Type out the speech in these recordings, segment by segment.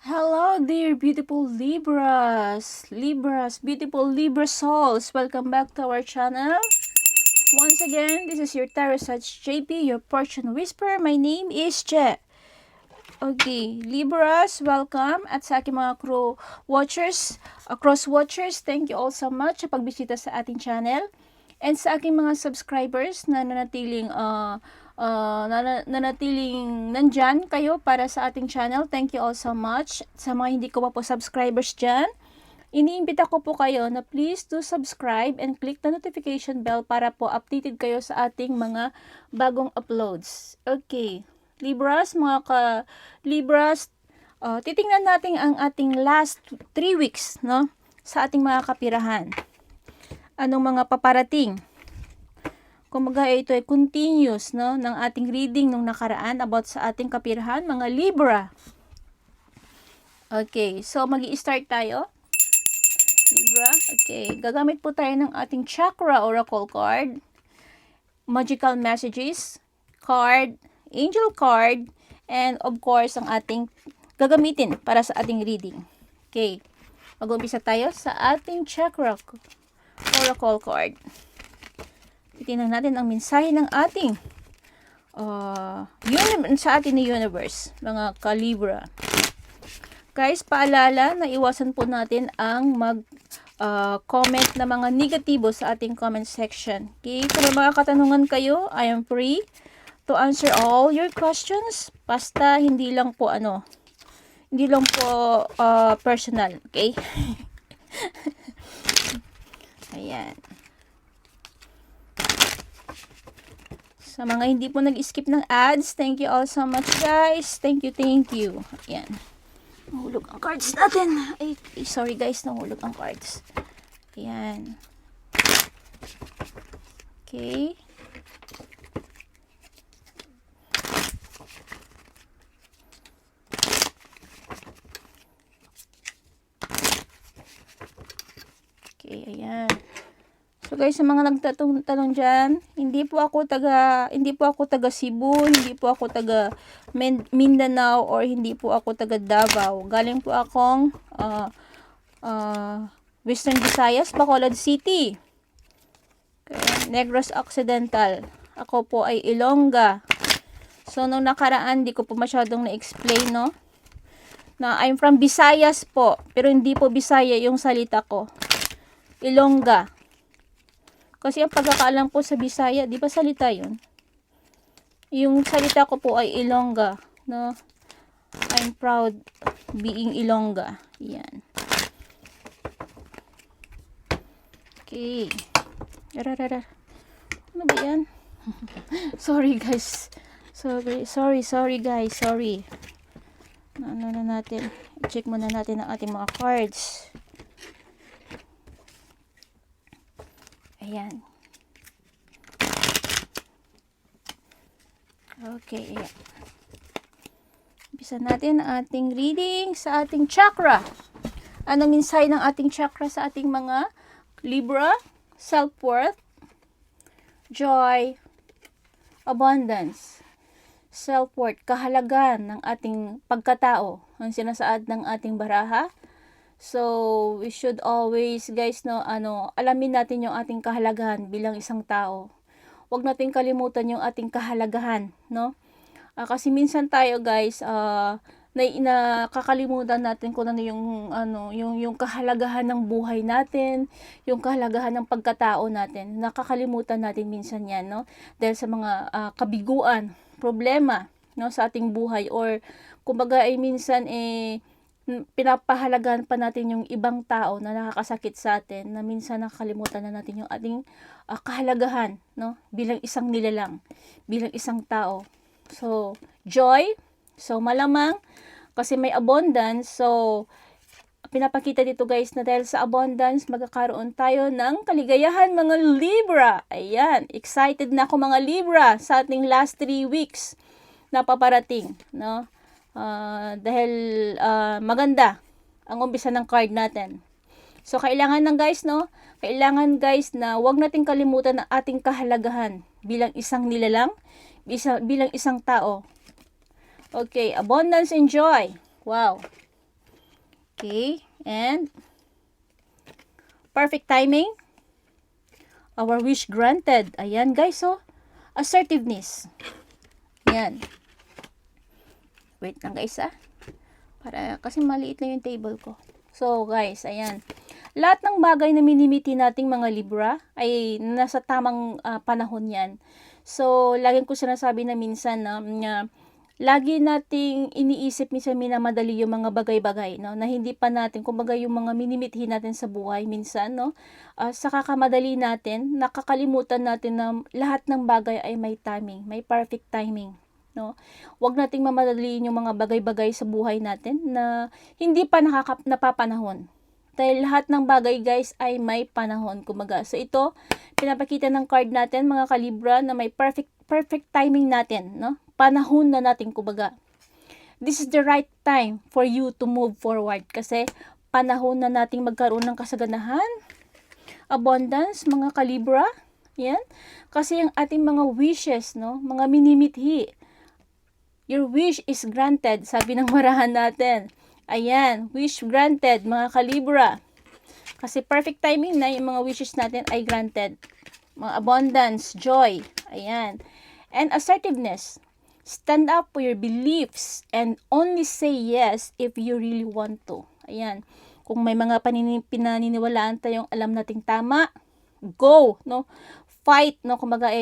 Hello, dear beautiful Libras, beautiful Libra souls. Welcome back to our channel. Once again, this is your Tarot Sage JP, your fortune whisperer. My name is Je. Okay, Libras, welcome. At sa aking mga cross watchers, thank you all so much sa pagbisita sa ating channel. And sa aking mga subscribers na nanatiling nandyan kayo para sa ating channel, thank you all so much. Sa mga hindi ko pa po subscribers dyan, iniimbita ko po kayo na please do subscribe and click the notification bell para po updated kayo sa ating mga bagong uploads. Okay, Libras, Libras, titingnan natin ang ating last 3 weeks, no? Sa ating mga kapirahan. Anong mga paparating? Kumbaga ito ay continuous, no, ng ating reading nung nakaraan about sa ating kapirahan, mga Libra. Okay, so magi-start tayo. Libra, okay. Gagamit po tayo ng ating Chakra Oracle card, Magical Messages card, Angel card, and of course, ang ating gagamitin para sa ating reading. Okay, mag-umpisa tayo sa ating Chakra Oracle card. Titingnan natin ang mensahe ng ating sa ating ni universe, mga ka-Libra. Guys, paalala na iwasan po natin ang comment na mga negatibo sa ating comment section. Okay? Kung may mga katanungan kayo, I am free to answer all your questions. Basta hindi lang po personal. Okay? Ayan. Sa mga hindi po nag-skip ng ads, thank you all so much, guys. Thank you. Ayan. Nahulog ang cards natin. Ay, sorry guys, nahulog ang cards. Ayan. Okay. Okay, ayan. So guys, sa mga nagtatanong diyan, hindi po ako taga Cebu, hindi po ako taga Mindanao, or hindi po ako taga Davao. Galing po akong Western Visayas, Bacolod City. Okay, Negros Occidental. Ako po ay Ilongga. So nung nakaraan, di ko po masyadong na-explain, no? Na I'm from Visayas po, pero hindi po Bisaya yung salita ko. Ilongga. Kasi ang pagkakaalam ko sa Bisaya, di ba salita yun? Yung salita ko po ay Ilongga, no? I'm proud being Ilongga. Yan. Okay. Ano ba yan? Sorry guys. Sorry guys. Sorry. Ano na natin? Check muna natin ang ating mga cards. Ayan. Okay, ayan. Umpisa natin ang ating reading sa ating chakra. Anong mensahe ng ating chakra sa ating mga Libra? Self-worth, joy, abundance. Self-worth, kahalagan ng ating pagkatao. Ang sinasaad ng ating baraha. So, we should always, guys, no, alamin natin yung ating kahalagahan bilang isang tao. Huwag natin kalimutan yung ating kahalagahan, no? Kasi minsan tayo, guys, nakakalimutan natin kung ano yung kahalagahan ng buhay natin, yung kahalagahan ng pagkatao natin. Nakakalimutan natin minsan 'yan, no? Dahil sa mga kabiguan, problema, no, sa ating buhay, or kumbaga ay minsan pinapahalagahan pa natin yung ibang tao na nakakasakit sa atin, na minsan nakakalimutan na natin yung ating kahalagahan, no, bilang isang nilalang, bilang isang tao. So, joy, so malamang kasi may abundance, so pinapakita dito guys na dahil sa abundance, magkakaroon tayo ng kaligayahan, mga Libra. Ayan, excited na ako mga Libra sa ating last 3 weeks na paparating, no? Dahil maganda ang umpisa ng card natin. So kailangan guys na wag nating kalimutan ang ating kahalagahan bilang isang nilalang, bilang isang tao. Okay, abundance and joy. Wow. Okay, and perfect timing. Our wish granted. Ayan guys, so assertiveness. Yan. Wait lang guys Para, kasi maliit lang yung table ko. So guys, ayan. Lahat ng bagay na minimiti nating mga Libra ay nasa tamang panahon yan. So, laging ko sinasabi na minsan na lagi nating iniisip, minsan minamadali yung mga bagay-bagay, no? Na hindi pa natin, kumbaga yung mga minimithi natin sa buhay minsan, no? Sa kakamadali natin, nakakalimutan natin na lahat ng bagay ay may timing, may perfect timing, no? Huwag nating mamadaliin yung mga bagay-bagay sa buhay natin na hindi pa napapanahon. Dahil lahat ng bagay guys ay may panahon, kumbaga. So ito, pinapakita ng card natin mga kalibra na may perfect timing natin, no? Panahon na natin, kumbaga. This is the right time for you to move forward kasi panahon na nating magkaroon ng kasaganahan, abundance, mga kalibra. Yan. Kasi yung ating mga wishes, no? Mga minimithi. Your wish is granted, sabi ng marahan natin. Ayan, wish granted, mga kalibra. Kasi perfect timing na yung mga wishes natin ay granted. Mga abundance, joy, ayan. And assertiveness. Stand up for your beliefs and only say yes if you really want to. Ayan. Kung may mga pinaniniwalaan tayong alam nating tama, go, no? Fight, no? Kumbaga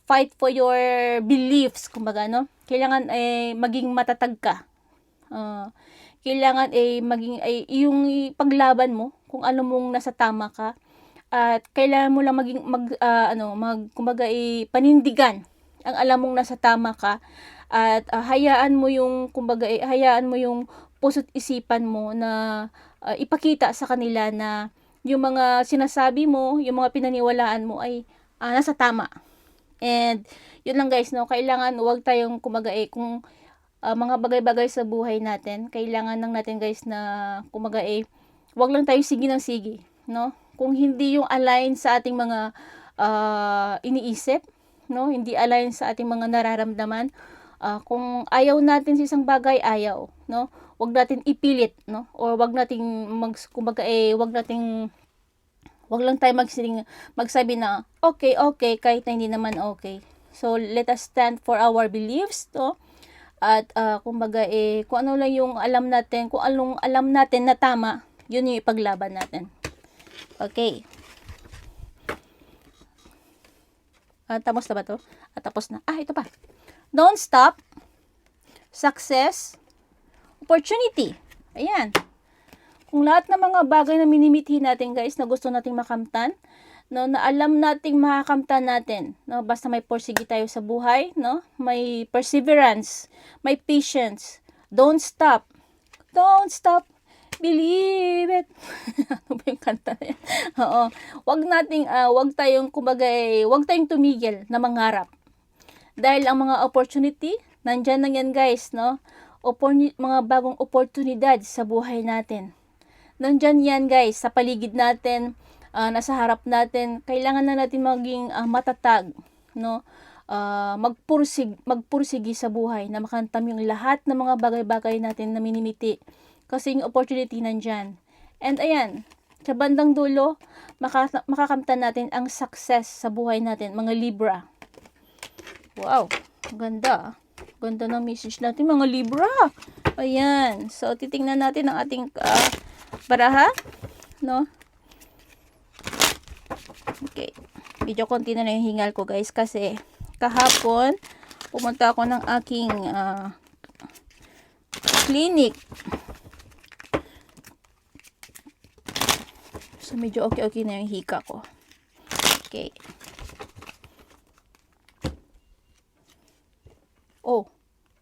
fight for your beliefs, kumbaga, no? Kailangan maging matatag ka. Kailangan maging yung paglaban mo kung ano mong nasa tama ka, at kailangan mo lang maging kumbaga panindigan ang alam mong nasa tama ka, at hayaan mo yung kumbaga hayaan mo yung puso't isipan mo na ipakita sa kanila na yung mga sinasabi mo, yung mga pinaniwalaan mo ay nasa tama. And yun lang guys, no, kailangan wag tayong kumbaga kung mga bagay-bagay sa buhay natin, kailangan lang natin guys na kumbaga wag lang tayo sige ng sige, no? Kung hindi yung align sa ating mga iniisip, no? Hindi align sa ating mga nararamdaman. Kung ayaw natin sa isang bagay, ayaw, no? Wag natin ipilit, no? Or wag nating wag lang tayo magsabi na okay kahit na hindi naman okay. So let us stand for our beliefs, no? At kumbaga kung ano lang yung alam natin, kung anong alam natin na tama, yun yung ipaglaban natin. Okay. Tapos na ba to? Tapos na. Ito pa. Don't stop. Success. Opportunity. Ayan. Kung lahat ng mga bagay na minimithi natin guys, na gusto nating makamtan, no, na alam nating makakamtan natin, no, basta may porsige tayo sa buhay, no, may perseverance, may patience, don't stop, believe it. Ano ba yung kanta na yan? Oo, wag tayong kumbaga wag tayong tumigil na mangarap, dahil ang mga opportunity nandyan lang yan guys, no, mga bagong oportunidad sa buhay natin, nandyan yan guys sa paligid natin, nasa harap natin. Kailangan na natin maging matatag, no? Magpursigi sa buhay na makamtan yung lahat ng mga bagay-bagay natin na minimiti. Kasi yung opportunity nandyan. And ayan, sa bandang dulo, makakamtan natin ang success sa buhay natin, mga Libra. Wow, ganda. Ganda ng message natin, mga Libra. Ayan. So, titingnan natin ang ating baraha, no? Okay. Medyo konti na yung hingal ko guys kasi kahapon pumunta ako ng aking clinic. So medyo okay na yung hika ko. Okay. Oh,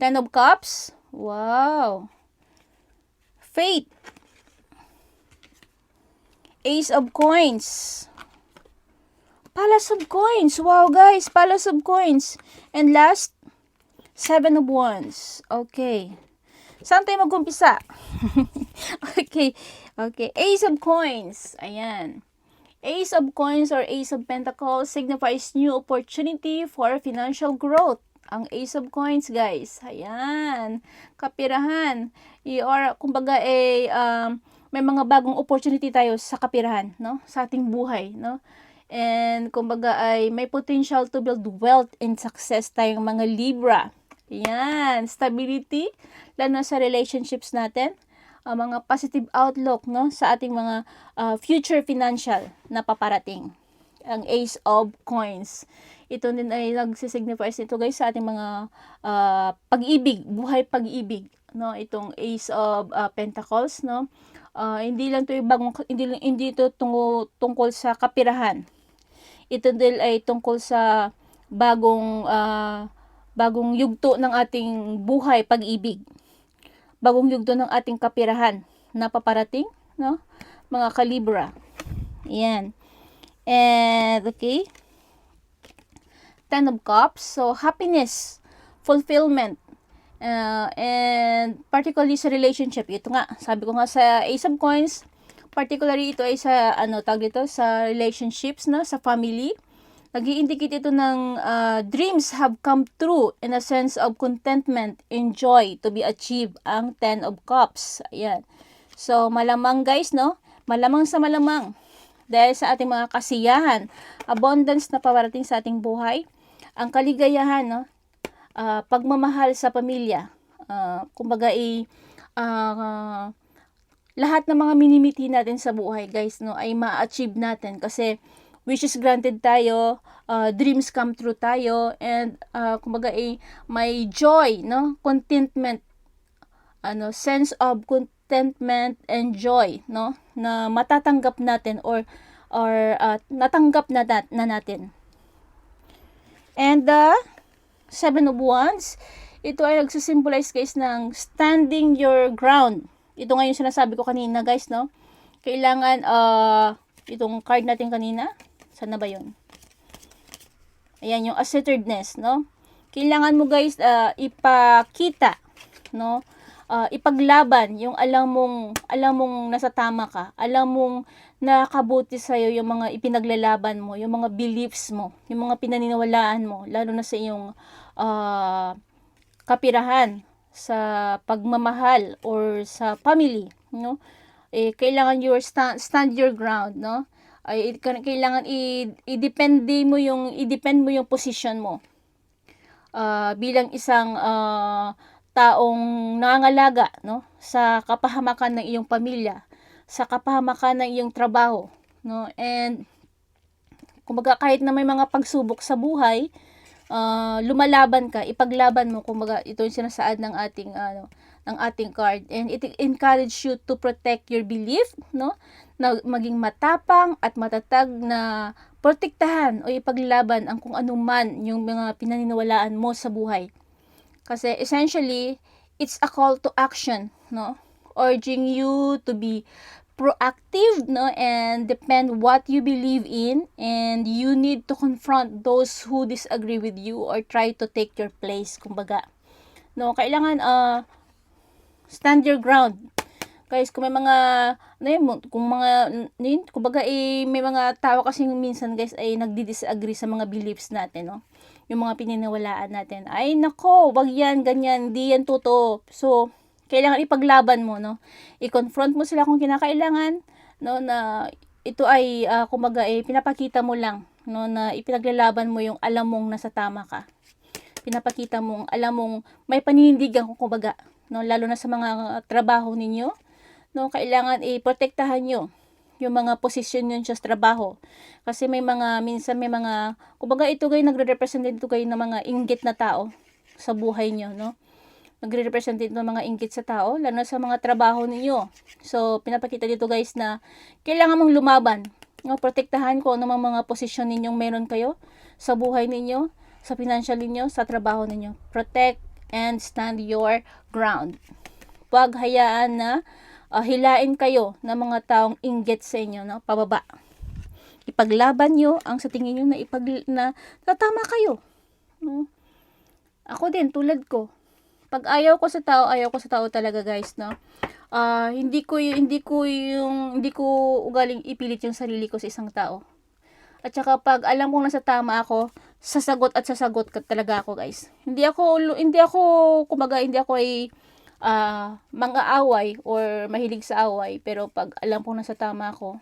10 of Cups. Wow. Fate. Ace of Coins. Palace of Coins. Wow, guys. Palace of Coins. And last, 7 of Wands. Okay. Saan tayo mag-umpisa? Okay. Ace of Coins. Ayan. Ace of Coins or Ace of Pentacles signifies new opportunity for financial growth. Ang Ace of Coins, guys. Ayan. Kapirahan. Or, kumbaga, may mga bagong opportunity tayo sa kapirahan, no? Sa ating buhay, no? And, kumbaga, ay may potential to build wealth and success tayong mga Libra. Ayan. Stability, lalo na sa relationships natin. Mga positive outlook, no? Sa ating mga future financial na paparating. Ang Ace of Coins. Ito din ay nagsisignify ito, guys, sa ating mga pag-ibig, buhay pag-ibig, no? Itong Ace of Pentacles, no? Hindi lang 'to bagong, hindi ito tungkol sa kapirahan. Ito din ay tungkol sa bagong yugto ng ating buhay pag-ibig. Bagong yugto ng ating kapirahan na paparating, no? Mga kalibra. Ayan. And okay. Ten of Cups. So, happiness, fulfillment, and particularly sa relationship. Ito nga, sabi ko nga sa Ace of Coins, particularly ito ay sa, tawag dito, sa relationships, no? Sa family. Nag-i-indicate ito ng dreams have come true in a sense of contentment and joy to be achieved, ang Ten of Cups. Ayan. So, malamang, guys, no? Malamang sa malamang. Dahil sa ating mga kasiyahan, abundance na paparating sa ating buhay, ang kaligayahan, no? Pagmamahal sa pamilya, kumbaga lahat ng mga minimiti natin sa buhay, guys, no, ay ma-achieve natin kasi wishes granted tayo, dreams come true tayo, and kumbaga may joy, no, contentment, sense of contentment and joy, no, na matatanggap natin or natanggap na natin. And the Seven of Wands, ito ay nagsisymbolize, guys, ng standing your ground. Ito nga yung sinasabi ko kanina, guys, no? Kailangan, itong card natin kanina, saan na ba yun? Ayan, yung assertiveness, no? Kailangan mo, guys, ipakita, no? Ipaglaban yung alam mong nasa tama ka, alam mong nakakabuti sa'yo yung mga ipinaglalaban mo, yung mga beliefs mo, yung mga pinaniniwalaan mo, lalo na sa iyong kapirahan, sa pagmamahal or sa family, no? Kailangan stand your ground, no? Kailangan i-depend mo yung position mo bilang isang taong nangangalaga, no, sa kapahamakan ng iyong pamilya, sa kapahamakan ng iyong trabaho, no? And kumbaga kahit na may mga pagsubok sa buhay, lumalaban ka, ipaglaban mo, kumbaga ito yung sinasaad ng ating card, and it encourage you to protect your belief, no, na maging matapang at matatag na protektahan o ipaglaban ang kung anuman yung mga pinaniniwalaan mo sa buhay. Kasi essentially, it's a call to action, no? Urging you to be proactive, no? And depend what you believe in, and you need to confront those who disagree with you or try to take your place, kumbaga. No, kailangan stand your ground. Guys, kung may mga kumbaga may mga tao kasi minsan, guys, ay nagdi-disagree sa mga beliefs natin, no? Yung mga pininiwalaan natin. Ay nako, wag yan, ganyan, di yan totoo. So, kailangan ipaglaban mo, no? I-confront mo sila kung kinakailangan, no, na ito ay kumbaga pinapakita mo lang, no, na ipinaglalaban mo yung alam mong nasa tama ka. Pinapakita mong alam mong may paninindigan kung kumbaga, no, lalo na sa mga trabaho ninyo, no, kailangan i-protektahan nyo yung mga posisyon yun sa trabaho. Kasi minsan may mga, kumbaga ito kayo nagre-represent ito kayo ng mga inggit na tao sa buhay nyo, no? Nagre-represent ito ng mga inggit sa tao, lalo na sa mga trabaho ninyo. So, pinapakita dito, guys, na kailangan mong lumaban, no? Protektahan ko ng mga posisyon ninyong meron kayo sa buhay ninyo, sa financial ninyo, sa trabaho ninyo. Protect and stand your ground. Huwag hayaan na hilain kayo ng mga taong inggit sa inyo, no? Pababa. Ipaglaban nyo ang sa tingin nyo na tama kayo, no? Ako din, tulad ko. Pag ayaw ko sa tao talaga, guys, no? Hindi ko ugaling ipilit yung sarili ko sa isang tao. At saka pag alam kong nasa tama ako, sasagot ka talaga ako, guys. Hindi ako ay mang-aaway or mahilig sa away, pero pag alam ko nasa tama ako,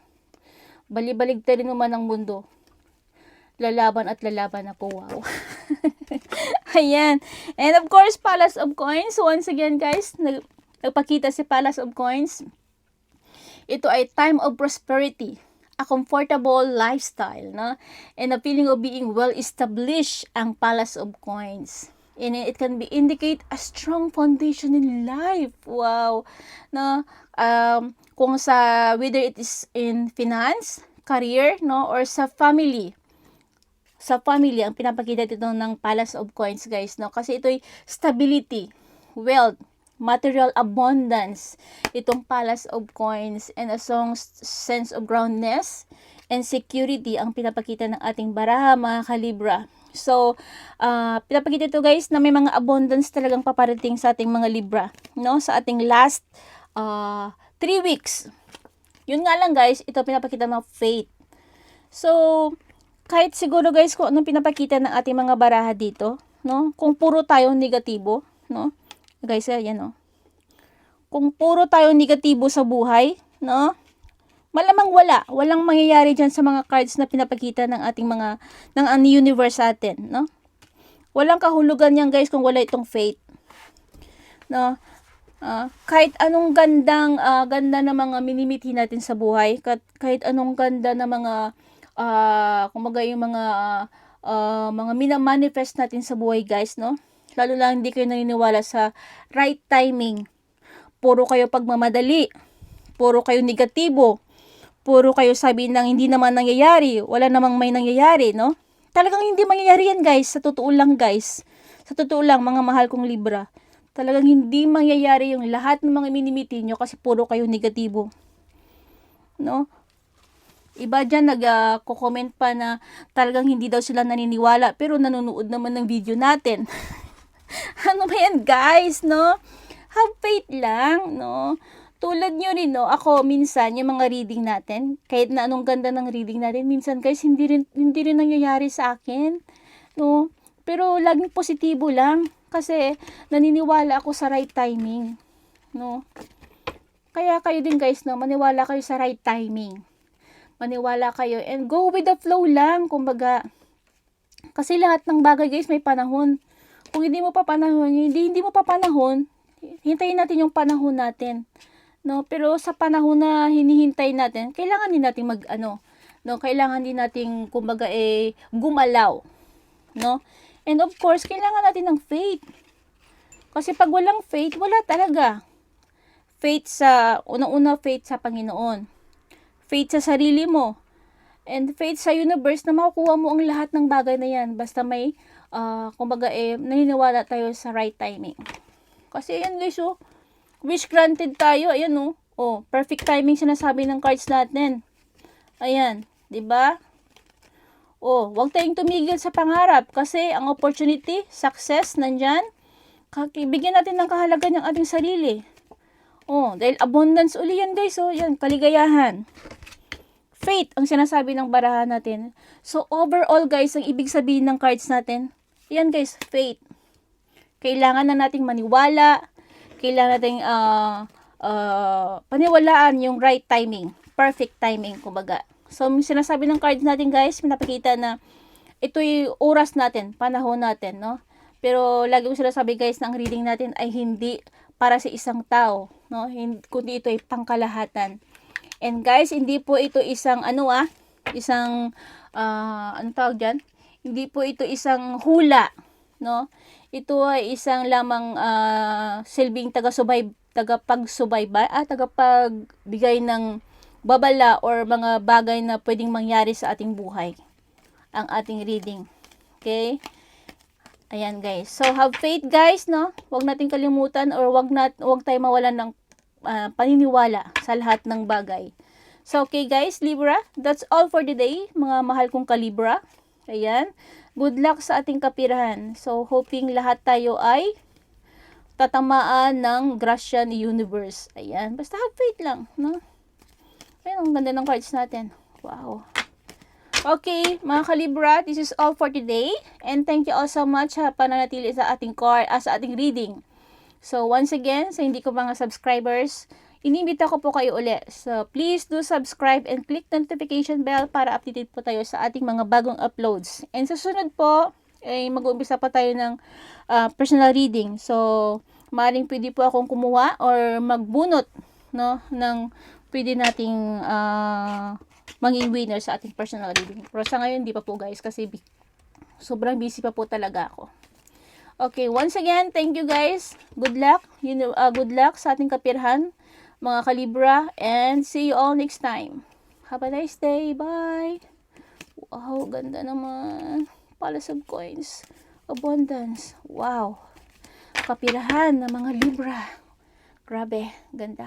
balibaligtad rin naman ang mundo. Lalaban at lalaban ako, wow. Ayan. And of course, Palace of Coins. Once again, guys, nagpakita si Palace of Coins. Ito ay time of prosperity, a comfortable lifestyle, no? And a feeling of being well-established ang Palace of Coins. And it can be indicate a strong foundation in life. Wow. No? Kung whether it is in finance, career, no, or sa family. Sa family, ang pinapakita dito ng Palace of Coins, guys, no? Kasi ito ay stability, wealth, material abundance. Itong Palace of Coins and a strong sense of groundedness and security ang pinapakita ng ating baraha, mga kalibra. So, pinapakita ito, guys, na may mga abundance talagang paparating sa ating mga libra, no? Sa ating last 3 weeks. Yun nga lang, guys, ito pinapakita ng faith. So, kahit siguro, guys, kung anong pinapakita ng ating mga baraha dito, no? Kung puro tayo negatibo, no? Guys, yan, no? Kung puro tayo negatibo sa buhay, no? Malamang walang mangyayari diyan sa mga cards na pinapakita ng ating mga ng universe sa atin, no? Walang kahulugan yan, guys, kung wala itong faith. No? Kahit anong ganda ng mga minimithi natin sa buhay, kahit anong ganda ng mga kumbaga yung mga minamanifest natin sa buhay, guys, no? Lalo lang hindi kayo naniniwala sa right timing. Puro kayo pagmamadali. Puro kayo negatibo. Puro kayo sabi ng hindi naman nangyayari. Wala namang may nangyayari, no? Talagang hindi mangyayari yan, guys. Sa totoo lang, guys. Sa totoo lang, mga mahal kong Libra. Talagang hindi mangyayari yung lahat ng mga minimiti nyo kasi puro kayo negatibo. No? Iba dyan nag-comment pa na talagang hindi daw sila naniniwala pero nanonood naman ng video natin. Ano ba yan, guys, no? Have faith lang, no? Tulad nyo rin, no? Ako, minsan, yung mga reading natin, kahit na anong ganda ng reading natin, minsan, guys, hindi rin nangyayari sa akin, no? Pero laging positibo lang kasi naniniwala ako sa right timing, no? Kaya kayo din, guys, no? Maniwala kayo sa right timing. Maniwala kayo and go with the flow lang, kumbaga. Kasi lahat ng bagay, guys, may panahon. Kung hindi mo pa panahon, hintayin natin yung panahon natin. No, pero sa panahon na hinihintay natin, kailangan din nating kailangan din nating kumbaga gumalaw, no? And of course, kailangan natin ng faith. Kasi pag walang faith, wala talaga. Faith unang-una faith sa Panginoon. Faith sa sarili mo. And faith sa universe na makukuha mo ang lahat ng bagay na yan. Basta may, naniniwala tayo sa right timing. Kasi ayan, guys, wish granted tayo. Ayan, perfect timing sinasabi ng cards natin. Ayan, 'di ba? Huwag tayong tumigil sa pangarap kasi ang opportunity, success nandiyan. Bigyan natin ng kahalagan ng ating sarili. Dahil abundance uli yan, guys. Yan, kaligayahan. Faith ang sinasabi ng barahan natin. So, overall, guys, ang ibig sabihin ng cards natin, yan, guys, faith. Kailangan na nating maniwala. Kailangan nating paniwalaan yung right timing. Perfect timing, kumbaga. So, sinasabi ng cards natin, guys, pinapakita na ito'y oras natin, panahon natin, no? Pero, lagi ko sinasabi, guys, na ang reading natin ay hindi para sa isang tao, no? Kundi ito ay pangkalahatan. And guys, hindi po ito isang tawag dyan? Hindi po ito isang hula, no? Ito ay isang lamang silbing tagapagbigay ng babala or mga bagay na pwedeng mangyari sa ating buhay. Ang ating reading. Okay? Ayan, guys. So, have faith, guys, no? Huwag natin kalimutan or huwag tayo mawalan ng paniniwala sa lahat ng bagay. So, okay, guys, Libra, that's all for today, mga mahal kong ka-Libra. Ayan. Good luck sa ating kapirahan. So, hoping lahat tayo ay tatamaan ng grasya ni universe. Ayan. Basta have faith lang, no? Ayan, ang ganda ng cards natin. Wow. Okay, mga kalibra, this is all for today. And thank you all so much sa pananatili sa ating sa ating reading. So, once again, sa hindi ko mga subscribers, inimbita ko po kayo ulit. So, please do subscribe and click the notification bell para updated po tayo sa ating mga bagong uploads. And sa sunod po, mag-uumpisa pa tayo ng personal reading. So, maaaring pwede po akong kumuha or magbunot, no, ng pwede nating maging winner sa ating personal reading. Pero sa ngayon, hindi pa po guys, kasi sobrang busy pa po talaga ako. Okay, once again, thank you guys. Good luck. Good luck sa ating kapirhan, mga kalibra, and see you all next time. Have a nice day. Bye. Wow, ganda naman. Palace of Coins. Abundance. Wow. Kapirahan ng mga libra. Grabe, ganda.